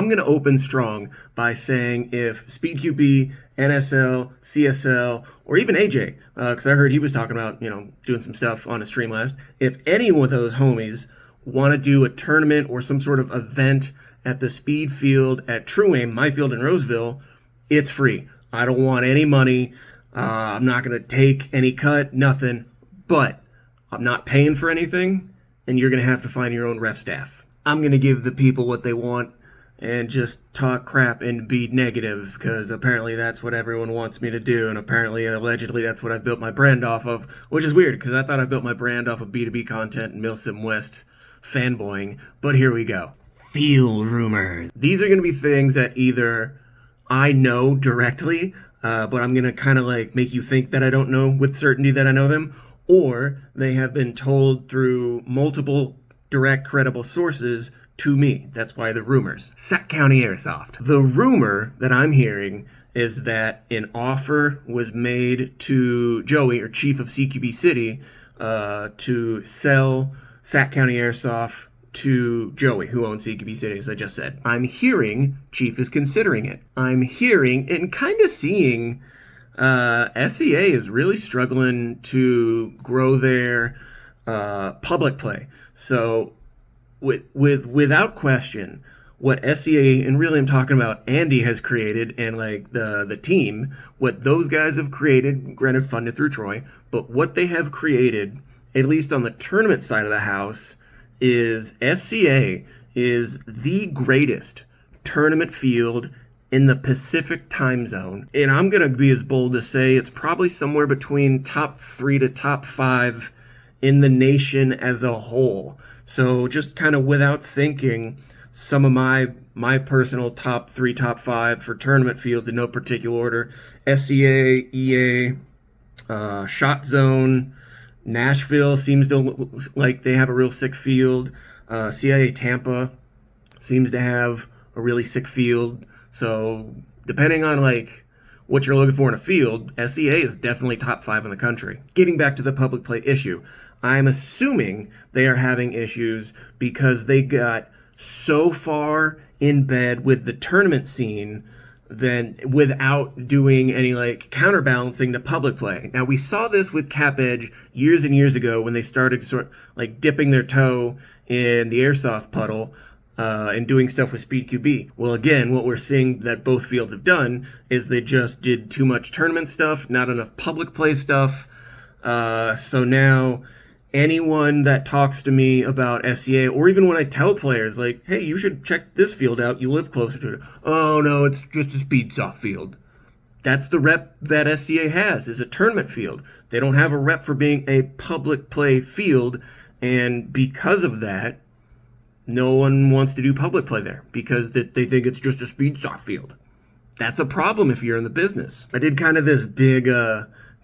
I'm going to open strong by saying if Speed QB, NSL, CSL, or even AJ, because I heard he was talking about, doing some stuff on his stream last, if any of those homies want to do a tournament or some sort of event at the Speed Field at True Aim, my field in Roseville, it's free. I don't want any money. I'm not going to take any cut, nothing. But I'm not paying for anything, and you're going to have to find your own ref staff. I'm going to give the people what they want and just talk crap and be negative, because apparently that's what everyone wants me to do, and apparently, allegedly, that's what I've built my brand off of, which is weird, because I thought I built my brand off of B2B content and Milsim West fanboying, but here we go. Field rumors. These are going to be things that either I know directly, but I'm going to kind of like make you think that I don't know with certainty that I know them, or they have been told through multiple direct credible sources to me. That's why the rumors. Sac County Airsoft. The rumor that I'm hearing is that an offer was made to Joey, or chief of CQB City, to sell Sac County Airsoft to Joey, who owns CQB City, as I just said. I'm hearing Chief is considering it. I'm hearing and kind of seeing SCA is really struggling to grow their public play. So without question, what SCA, and really I'm talking about Andy, has created, and like the team, what those guys have created, granted funded through Troy, but what they have created, at least on the tournament side of the house, is SCA is the greatest tournament field in the Pacific time zone. And I'm going to be as bold to say it's probably somewhere between top 3 to top 5 in the nation as a whole. So just kind of without thinking, some of my personal top 3, top 5 for tournament fields in no particular order: SCA, EA, Shot Zone. Nashville seems to look like they have a real sick field. CIA Tampa seems to have a really sick field. So depending on like what you're looking for in a field, SCA is definitely top 5 in the country. Getting back to the public play issue, I'm assuming they are having issues because they got so far in bed with the tournament scene than without doing any like counterbalancing to public play. Now we saw this with Cap Edge years and years ago when they started sort of like dipping their toe in the airsoft puddle and doing stuff with Speed QB. Well, again, what we're seeing that both fields have done is they just did too much tournament stuff, not enough public play stuff. So now anyone that talks to me about SCA, or even when I tell players, like, hey, you should check this field out, you live closer to it. Oh, no, it's just a speed soft field. That's the rep that SCA has, is a tournament field. They don't have a rep for being a public play field, and because of that, no one wants to do public play there, because they think it's just a speed soft field. That's a problem if you're in the business. I did kind of this big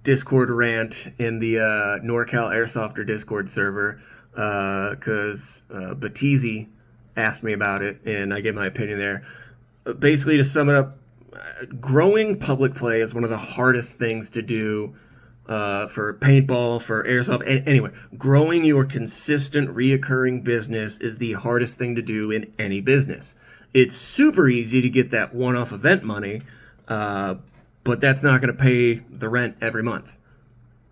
Discord rant in the NorCal Airsofter Discord server because Battizi asked me about it, and I gave my opinion there. Basically, to sum it up, growing public play is one of the hardest things to do for paintball, for airsoft. Anyway, growing your consistent, reoccurring business is the hardest thing to do in any business. It's super easy to get that one-off event money, but that's not going to pay the rent every month.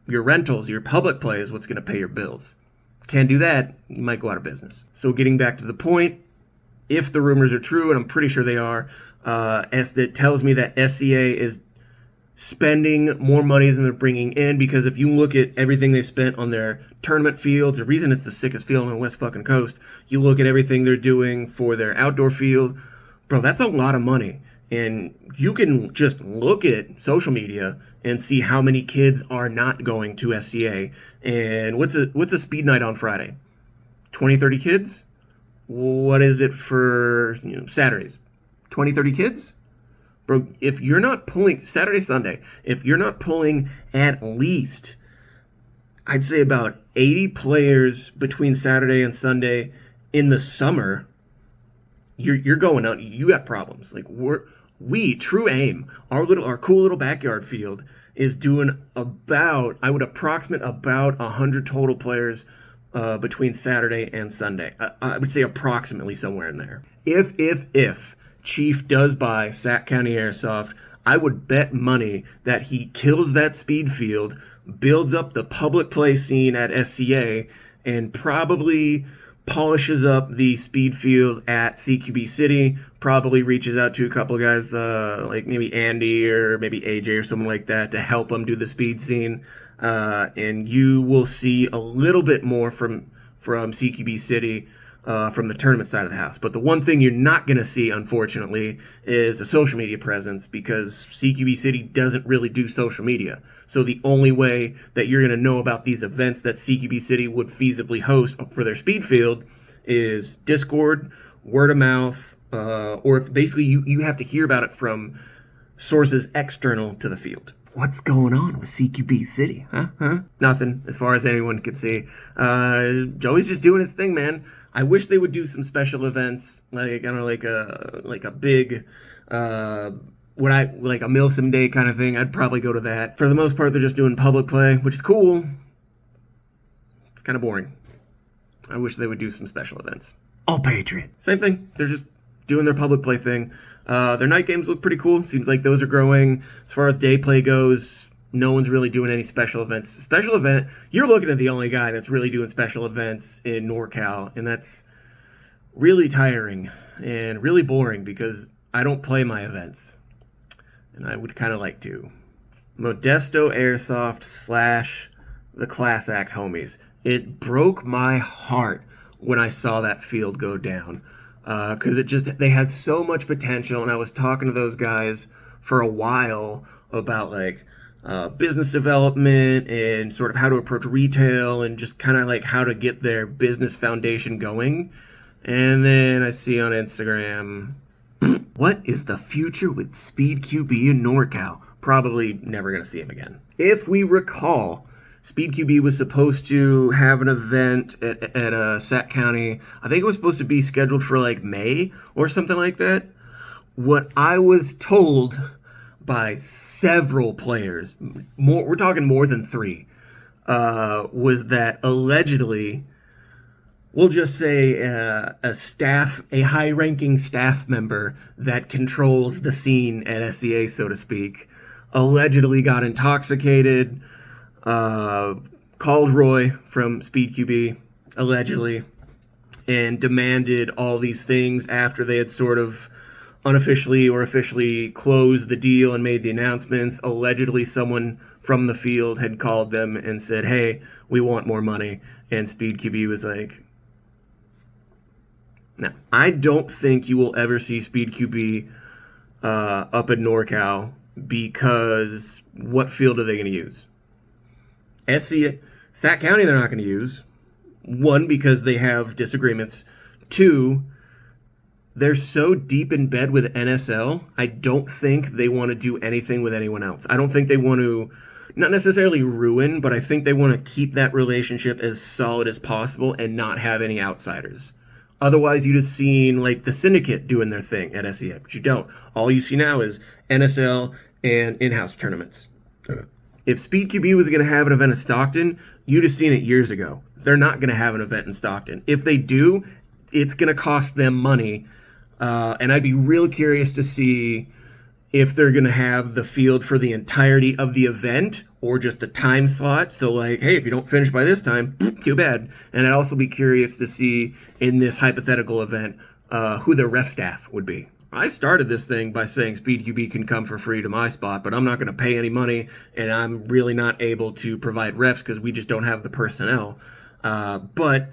Your rentals, your public play is what's going to pay your bills. Can't do that, you might go out of business. So getting back to the point, if the rumors are true, and I'm pretty sure they are, it tells me that SCA is spending more money than they're bringing in, because if you look at everything they spent on their tournament fields, the reason it's the sickest field on the West fucking coast, you look at everything they're doing for their outdoor field, bro, that's a lot of money. And you can just look at social media and see how many kids are not going to SCA. And what's a speed night on Friday? 20, 30 kids? What is it for Saturdays? 20, 30 kids? Bro, if you're not pulling Saturday, Sunday, if you're not pulling at least, I'd say about 80 players between Saturday and Sunday in the summer, you're going out. You got problems. Like we True Aim, our cool little backyard field is doing about, I would approximate about 100 total players between Saturday and Sunday. I would say approximately somewhere in there. If Chief does buy Sac County Airsoft, I would bet money that he kills that speed field, builds up the public play scene at SCA, and probably polishes up the speed field at CQB City, probably reaches out to a couple of guys like maybe Andy or maybe AJ or someone like that to help him do the speed scene. And you will see a little bit more from CQB City from the tournament side of the house. But the one thing you're not going to see, unfortunately, is a social media presence, because CQB City doesn't really do social media. So the only way that you're going to know about these events that CQB City would feasibly host for their speed field is Discord, word of mouth, or if basically you have to hear about it from sources external to the field. What's going on with CQB City, huh? Nothing, as far as anyone can see. Joey's just doing his thing, man. I wish they would do some special events, like, I don't know, like a big, like a Milsim Day kind of thing. I'd probably go to that. For the most part, they're just doing public play, which is cool. It's kind of boring. I wish they would do some special events. All Patriot. Same thing. They're just doing their public play thing. Their night games look pretty cool. Seems like those are growing. As far as day play goes, no one's really doing any special events. Special event, you're looking at the only guy that's really doing special events in NorCal, and that's really tiring and really boring because I don't play my events, and I would kind of like to. Modesto Airsoft / the Class Act homies. It broke my heart when I saw that field go down, because they had so much potential, and I was talking to those guys for a while about like business development and sort of how to approach retail and just kind of like how to get their business foundation going. And then I see on Instagram, what is the future with Speed QB in NorCal? Probably never going to see him again. If we recall, Speed QB was supposed to have an event at Sac County. I think it was supposed to be scheduled for like May or something like that. What I was told by several players, we're talking more than 3, was that allegedly, we'll just say a high-ranking staff member that controls the scene at SCA, so to speak, allegedly got intoxicated, called Roy from Speed QB, allegedly, and demanded all these things after they had sort of unofficially or officially closed the deal and made the announcements. Allegedly, someone from the field had called them and said, hey, we want more money. And Speed QB was like, no. I don't think you will ever see Speed QB up in NorCal, because what field are they going to use? Sac County they're not going to use. 1, because they have disagreements. 2, they're so deep in bed with NSL, I don't think they want to do anything with anyone else. I don't think they want to, not necessarily ruin, but I think they want to keep that relationship as solid as possible and not have any outsiders. Otherwise, you'd have seen like the Syndicate doing their thing at SEA, but you don't. All you see now is NSL and in-house tournaments. If Speed QB was going to have an event in Stockton, you'd have seen it years ago. They're not going to have an event in Stockton. If they do, it's going to cost them money. And I'd be real curious to see if they're going to have the field for the entirety of the event or just a time slot. So like, hey, if you don't finish by this time, too bad. And I'd also be curious to see in this hypothetical event who their ref staff would be. I started this thing by saying Speed QB can come for free to my spot, but I'm not going to pay any money, and I'm really not able to provide refs because we just don't have the personnel. But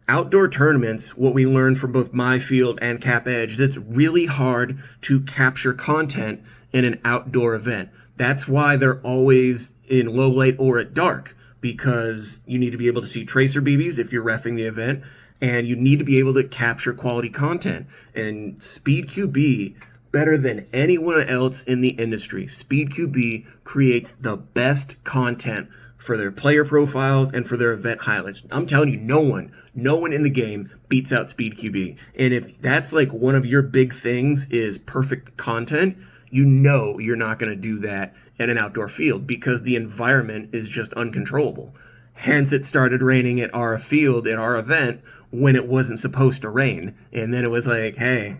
outdoor tournaments, what we learned from both my field and Cap Edge, is it's really hard to capture content in an outdoor event. That's why they're always in low light or at dark, because you need to be able to see tracer BBs if you're reffing the event, and you need to be able to capture quality content. And Speed QB, better than anyone else in the industry, Speed QB creates the best content for their player profiles and for their event highlights. I'm telling you, no one in the game beats out Speed QB. And if that's like one of your big things is perfect content, you know you're not going to do that at an outdoor field because the environment is just uncontrollable. Hence, it started raining at our field, at our event, when it wasn't supposed to rain. And then it was like, hey,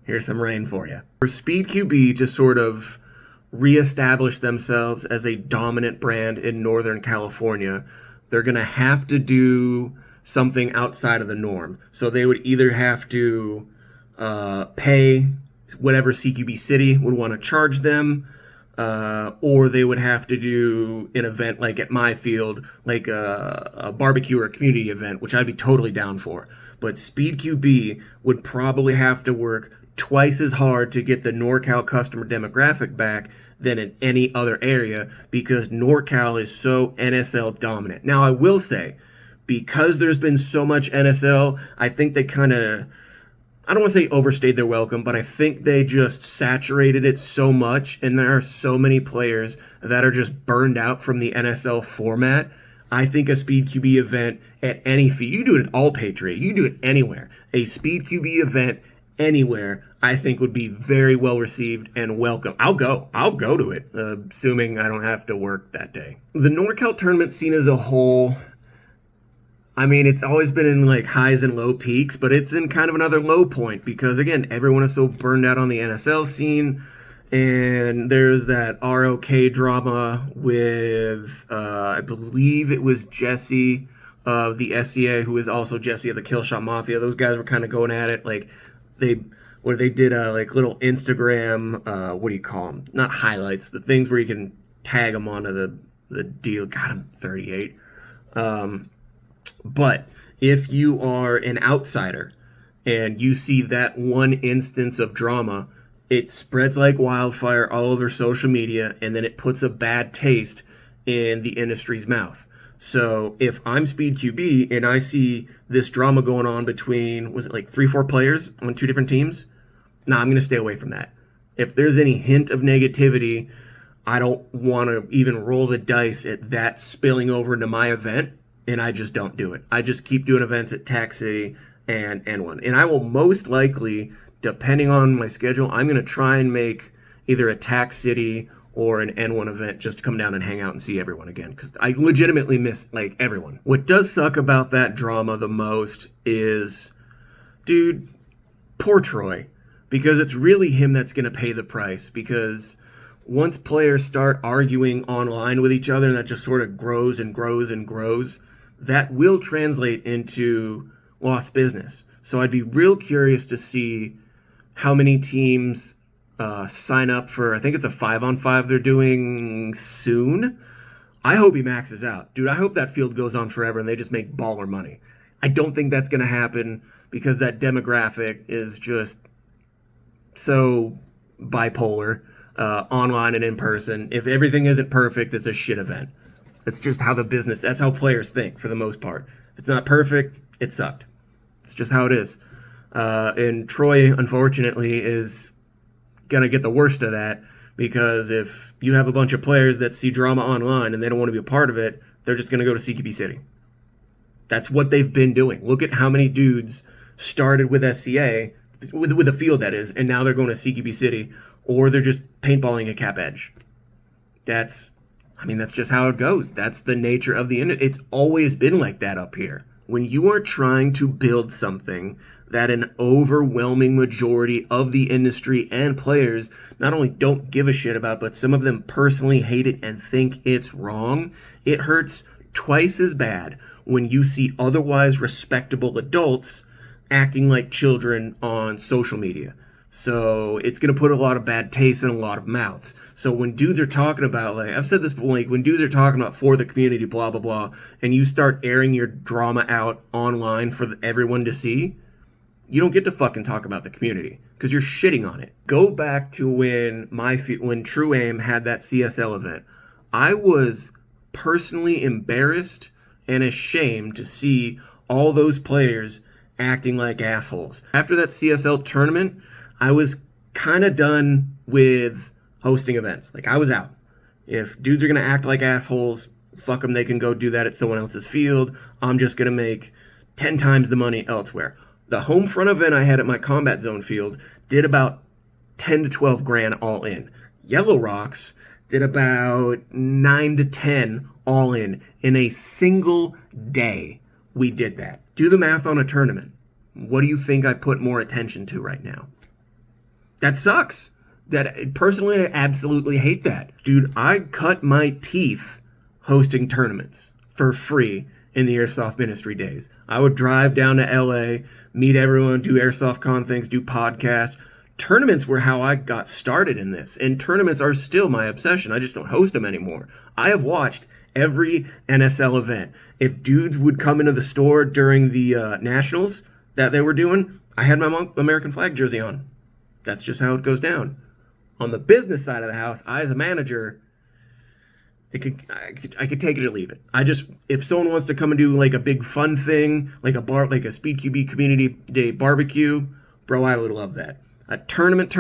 Here's some rain for you. For Speed QB to sort of reestablish themselves as a dominant brand in Northern California, they're going to have to do something outside of the norm. So they would either have to pay whatever CQB City would want to charge them, or they would have to do an event like at my field, like a barbecue or a community event, which I'd be totally down for. But Speed QB would probably have to work twice as hard to get the NorCal customer demographic back than in any other area, because NorCal is so NSL dominant. Now, I will say, because there's been so much NSL, I think they kind of, I don't want to say overstayed their welcome, but I think they just saturated it so much, and there are so many players that are just burned out from the NSL format. I think a Speed QB event at any fee, you do it at All Patriot, you do it anywhere. A Speed QB event anywhere, I think would be very well received and welcome. I'll go to it, assuming I don't have to work that day. The NorCal tournament scene as a whole, I mean, it's always been in like highs and low peaks, but it's in kind of another low point because, again, everyone is so burned out on the NSL scene. And there's that ROK drama with, I believe it was Jesse of the SCA, who is also Jesse of the Killshot Mafia. Those guys were kind of going at it. Like, they did like little Instagram, what do you call them? Not highlights, the things where you can tag them onto the deal. God, I'm 38. But if you are an outsider and you see that one instance of drama, it spreads like wildfire all over social media, and then it puts a bad taste in the industry's mouth. So if I'm Speed QB and I see this drama going on between, was it like 3-4 players on 2 different teams? Nah, I'm going to stay away from that. If there's any hint of negativity, I don't want to even roll the dice at that spilling over into my event, and I just don't do it. I just keep doing events at Tax City and N1. And I will most likely, depending on my schedule, I'm going to try and make either a Tax City or an N1 event just to come down and hang out and see everyone again, because I legitimately miss like everyone. What does suck about that drama the most is, dude, poor Troy, because it's really him that's going to pay the price, because once players start arguing online with each other and that just sort of grows and grows and grows, that will translate into lost business. So I'd be real curious to see how many teams sign up for, I think it's a 5-on-5 they're doing soon. I hope he maxes out. Dude, I hope that field goes on forever and they just make baller money. I don't think that's going to happen because that demographic is just so bipolar, online and in person. If everything isn't perfect, it's a shit event. It's just how the business, that's how players think for the most part. If it's not perfect, it sucked. It's just how it is. And Troy, unfortunately, is going to get the worst of that, because if you have a bunch of players that see drama online and they don't want to be a part of it, they're just going to go to CQB City. That's what they've been doing. Look at how many dudes started with SCA, with a field that is, and now they're going to CQB City, or they're just paintballing a Cap Edge. That's just how it goes. That's the nature of the industry. It's always been like that up here. When you are trying to build something that an overwhelming majority of the industry and players not only don't give a shit about, but some of them personally hate it and think it's wrong, it hurts twice as bad when you see otherwise respectable adults acting like children on social media. So it's going to put a lot of bad taste in a lot of mouths. So when dudes are talking about, like, I've said this before, like, when dudes are talking about for the community, blah, blah, blah, and you start airing your drama out online for everyone to see, you don't get to fucking talk about the community because you're shitting on it. Go back to when True Aim had that CSL event. I was personally embarrassed and ashamed to see all those players acting like assholes. After that CSL tournament, I was kind of done with hosting events. Like, I was out. If dudes are going to act like assholes, fuck them, they can go do that at someone else's field. I'm just going to make 10 times the money elsewhere. The home front event I had at my combat zone field did about 10 to 12 grand all in. Yellow Rocks did about 9 to 10 all in a single day. We did that. Do the math on a tournament. What do you think I put more attention to right now? That sucks. That personally, I absolutely hate that. Dude, I cut my teeth hosting tournaments for free in the Airsoft Ministry days. I would drive down to LA, meet everyone, do Airsoft Con things, do podcasts. Tournaments were how I got started in this, and tournaments are still my obsession. I just don't host them anymore. I have watched every NSL event. If dudes would come into the store during the nationals that they were doing, I had my American flag jersey on. That's just how it goes down. On the business side of the house, I as a manager, I could take it or leave it. If someone wants to come and do like a big fun thing, like a Speed QB Community Day barbecue, bro, I would love that. A tournament.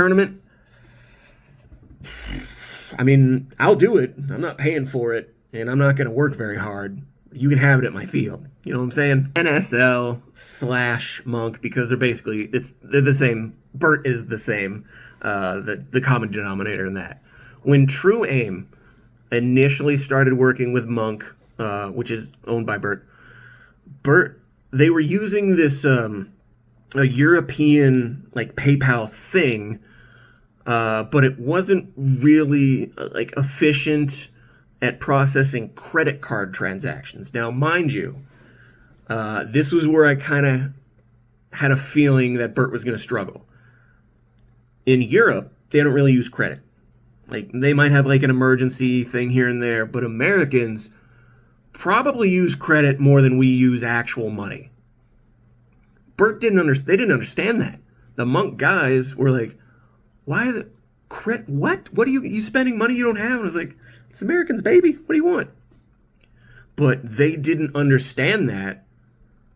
I mean, I'll do it. I'm not paying for it, and I'm not going to work very hard. You can have it at my field. You know what I'm saying? NSL/Monk, because they're the same. Burt is the same. The common denominator in that. When True Aim initially started working with Monk, which is owned by Burt, they were using this a European like PayPal thing, but it wasn't really like efficient at processing credit card transactions. Now, mind you, this was where I kind of had a feeling that Burt was going to struggle. In Europe, they don't really use credit. Like, they might have like an emergency thing here and there, but Americans probably use credit more than we use actual money. Burt didn't understand that. The Monk guys were like, why the credit? What? What are you spending money you don't have? And I was like, it's Americans, baby. What do you want? But they didn't understand that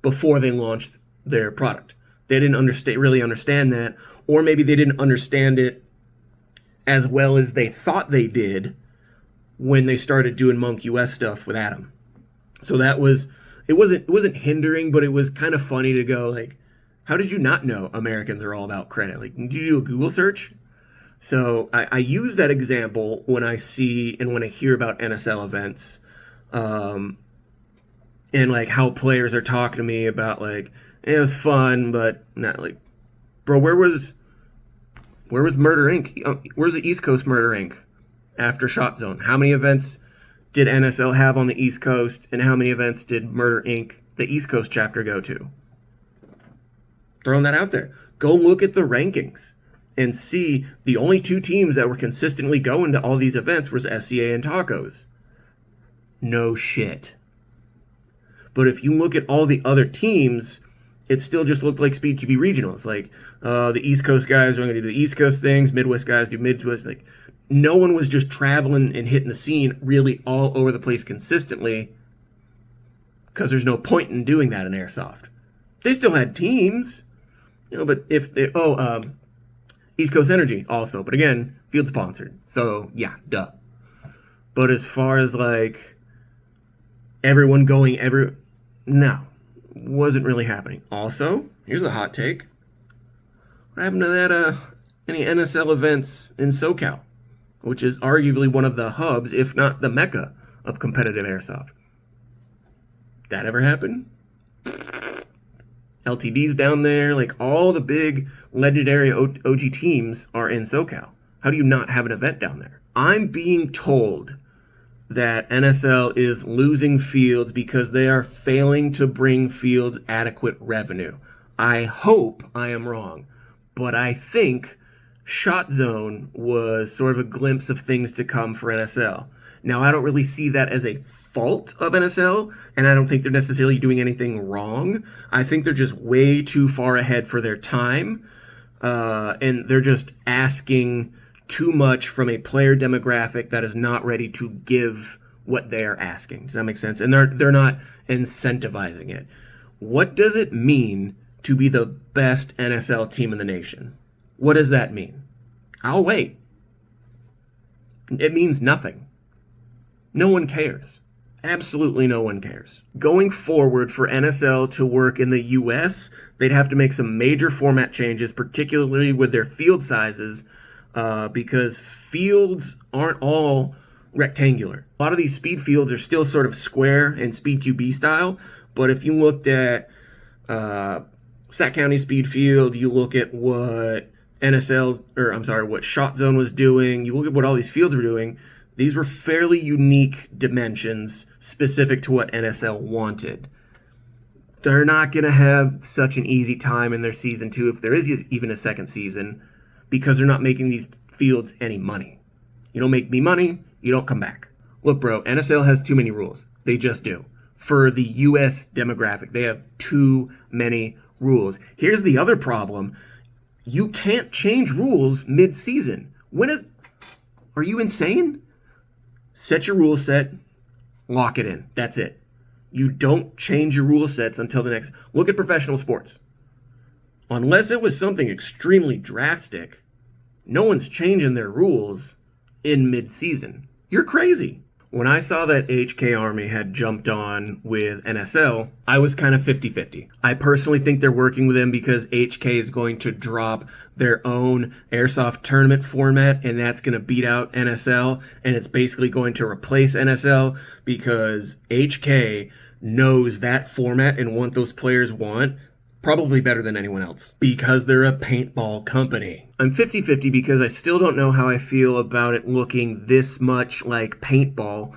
before they launched their product. They didn't really understand that, or maybe they didn't understand it as well as they thought they did when they started doing Monk US stuff with Adam. So it wasn't hindering, but it was kind of funny to go like, how did you not know Americans are all about credit? Like, did you do a Google search? So I use that example when I see and when I hear about NSL events, and like how players are talking to me about like, it was fun, but not like, bro, where was Murder Inc? Where's the East Coast Murder Inc after Shot Zone? How many events did NSL have on the East Coast, and how many events did Murder Inc, the East Coast chapter, go to? Throwing that out there. Go look at the rankings and see the only two teams that were consistently going to all these events was SCA and Tacos. No shit. But if you look at all the other teams, it still just looked like Speed QB regionals. Like, the East Coast guys are going to do the East Coast things, Midwest guys do Midwest. Like, no one was just traveling and hitting the scene really all over the place consistently, because there's no point in doing that in Airsoft. They still had teams, but East Coast Energy also. But again, field sponsored. So, yeah, duh. But as far as, like, everyone going no, wasn't really happening. Also, here's a hot take. What happened to that, any NSL events in SoCal, which is arguably one of the hubs, if not the mecca, of competitive Airsoft? That ever happen? LTD's down there, like all the big legendary OG teams are in SoCal. How do you not have an event down there? I'm being told that NSL is losing fields because they are failing to bring fields adequate revenue. I hope I am wrong, but I think Shot Zone was sort of a glimpse of things to come for NSL. Now, I don't really see that as a fault of NSL, and I don't think they're necessarily doing anything wrong. I think they're just way too far ahead for their time, and they're just asking too much from a player demographic that is not ready to give what they are asking. Does that make sense? And they're not incentivizing it. What does it mean to be the best NSL team in the nation? What does that mean? I'll wait. It means nothing. No one cares. Absolutely no one cares. Going forward, for NSL to work in the US, they'd have to make some major format changes, particularly with their field sizes, because fields aren't all rectangular. A lot of these speed fields are still sort of square and Speed QB style, but if you looked at Sac County Speed Field, you look at what NSL, or I'm sorry, what Shot Zone was doing, you look at what all these fields were doing, these were fairly unique dimensions specific to what NSL wanted. They're not going to have such an easy time in their season 2, if there is even a second season, because they're not making these fields any money. You don't make me money, you don't come back. Look, bro, NSL has too many rules. They just do. For the U.S. demographic, they have too many rules. Here's the other problem. You can't change rules mid-season. Are you insane? Set your rule set, lock it in. That's it. You don't change your rule sets until the next. Look at professional sports. Unless it was something extremely drastic, no one's changing their rules in mid-season. You're crazy. When I saw that HK Army had jumped on with NSL, I was kind of 50-50. I personally think they're working with them because HK is going to drop their own airsoft tournament format, and that's going to beat out NSL, and it's basically going to replace NSL because HK knows that format and what those players want probably better than anyone else because they're a paintball company. I'm 50-50 because I still don't know how I feel about it looking this much like paintball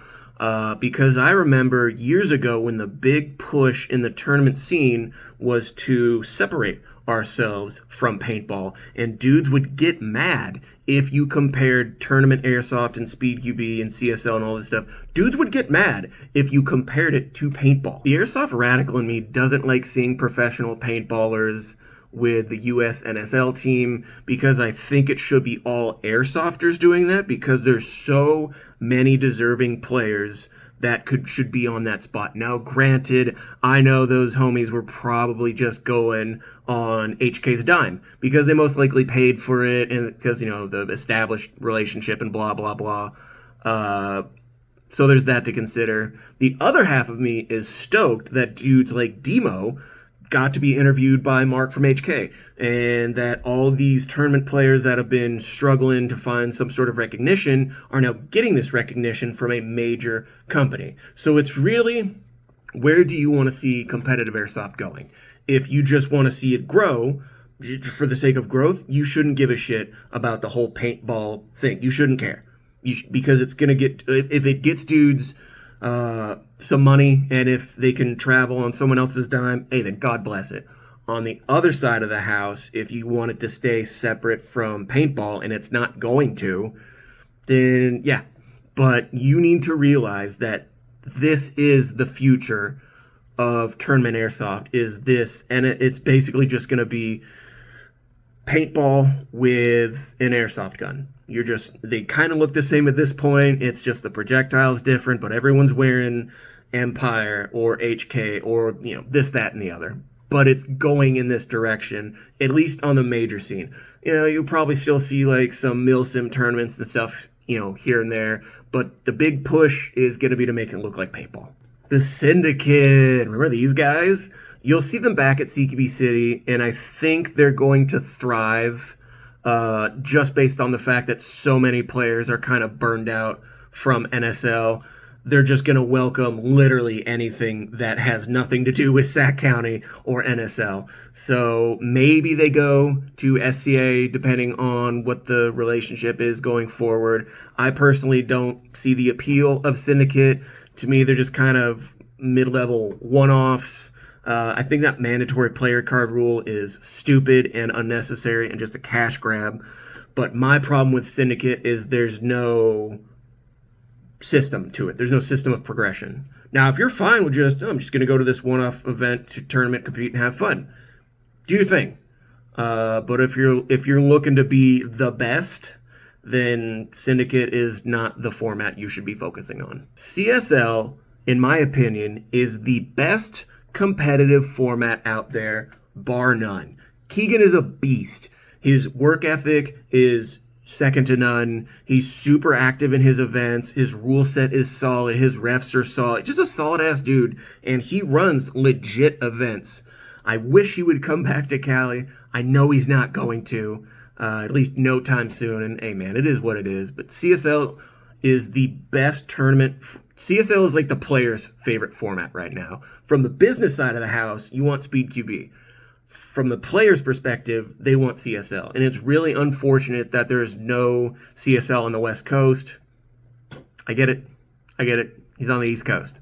because I remember years ago when the big push in the tournament scene was to separate ourselves from paintball, and dudes would get mad if you compared tournament airsoft and speed QB and CSL and all this stuff. Dudes would get mad if you compared it to paintball. The airsoft radical in me doesn't like seeing professional paintballers with the US NSL team because I think it should be all airsofters doing that because there's so many deserving players that should be on that spot. Now, granted, I know those homies were probably just going on HK's dime because they most likely paid for it and because, the established relationship and blah, blah, blah. So there's that to consider. The other half of me is stoked that dudes like Demo got to be interviewed by Mark from HK, and that all these tournament players that have been struggling to find some sort of recognition are now getting this recognition from a major company. So it's really, where do you want to see competitive airsoft going? If you just want to see it grow for the sake of growth, you shouldn't give a shit about the whole paintball thing. You shouldn't care. Because it's going to get, if it gets dudes some money, and if they can travel on someone else's dime, hey, then God bless it. On the other side of the house, if you want it to stay separate from paintball, and it's not going to, then yeah. But you need to realize that this is the future of tournament airsoft, is this, and it's basically just going to be paintball with an airsoft gun. They kind of look the same at this point. It's just the projectile's different, but everyone's wearing Empire or HK or, this, that, and the other. But it's going in this direction, at least on the major scene. You'll probably still see like some milsim tournaments and stuff, here and there. But the big push is going to be to make it look like paintball. The Syndicate, remember these guys? You'll see them back at CQB City, and I think they're going to thrive just based on the fact that so many players are kind of burned out from NSL. They're just going to welcome literally anything that has nothing to do with Sac County or NSL. So maybe they go to SCA depending on what the relationship is going forward. I personally don't see the appeal of Syndicate. To me, they're just kind of mid-level one-offs. I think that mandatory player card rule is stupid and unnecessary and just a cash grab. But my problem with Syndicate is there's no system to it. There's no system of progression. Now, if you're fine with I'm just going to go to this one-off event, to tournament, compete, and have fun, do your thing. But if you're looking to be the best, then Syndicate is not the format you should be focusing on. CSL, in my opinion, is the best competitive format out there, bar none. Keegan is a beast. His work ethic is second to none. He's super active in his events. His rule set is solid. His refs are solid. Just a solid ass dude. And he runs legit events. I wish he would come back to Cali. I know he's not going to, at least no time soon. And hey man, it is what it is. But CSL is the best tournament. CSL is like the player's favorite format right now. From the business side of the house, you want Speed QB. from the player's perspective, they want CSL. And it's really unfortunate that there's no CSL on the West Coast. I get it. He's on the East Coast.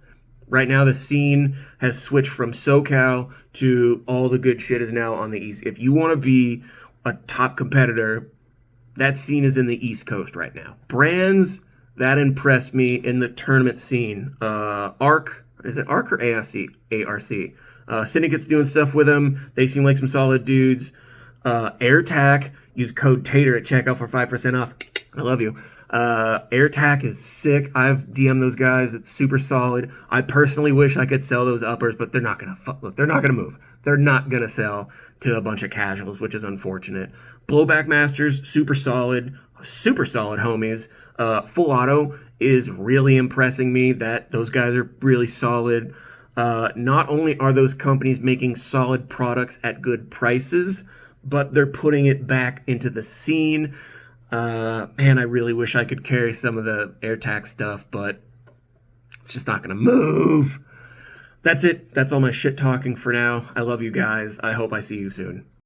Right now, the scene has switched from SoCal to all the good shit is now on the East. If you want to be a top competitor, that scene is in the East Coast right now. Brands that impressed me in the tournament scene. ARC, is it ARC or ARC? ARC. Syndicate's doing stuff with them. They seem like some solid dudes. AirTac, use code TATER at checkout for 5% off. I love you. AirTac is sick. I've DM'd those guys. It's super solid. I personally wish I could sell those uppers, but they're not gonna look. They're not gonna move. They're not gonna sell to a bunch of casuals, which is unfortunate. Blowback Masters, super solid homies. Full Auto is really impressing me. That those guys are really solid. Not only are those companies making solid products at good prices, but they're putting it back into the scene. Man, I really wish I could carry some of the AirTac stuff, but it's just not going to move. That's it. That's all my shit talking for now. I love you guys. I hope I see you soon.